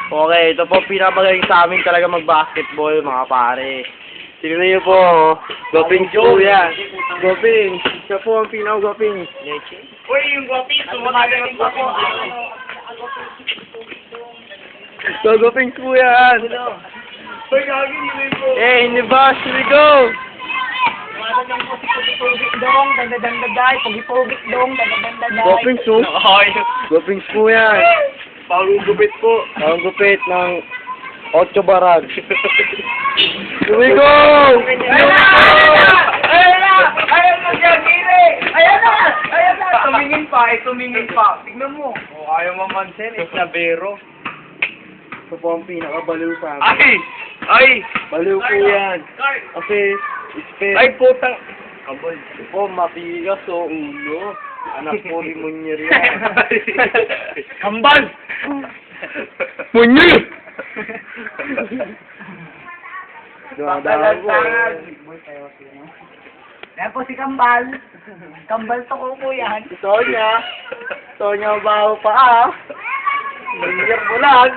Okay, ito po pinapagaling sa amin talaga mag-basketball, mga pare. Tingnan niyo po, oh. Goping po yan. Goping. Siya po ang pinaka-goping. Uy, yung guwaping, sumagaling pa po. So, goping po yan. Uy, gagawin nyo po. Hey, in the bus, we go! Wala nang po si Pugit dong, dandadandaday, Pugit dong, dandadandaday. Goping po. Goping po yan. Pagugupit po. Ang gupit ng 8 barag. Here we go! Ayan na! Ayan na! Ayan na, Jagiri! Ayan na! Ayan na! Tumingin pa, tumingin pa. Tignan mo. Oh, ayaw mamansin, it's na bero. Ito po ang pinakabaliw sa amin. Ay! Ay! Baliw po yan. Kasi, Ay, putang! Kabol. ito po mabigas o ulo. Anak po ni Munyer yan. Kambal! Munyer! Dadahan po. Yan po si Kambal. Kambal to ko yan. Sonya. Sonya baho pa ah. Munyer bulag.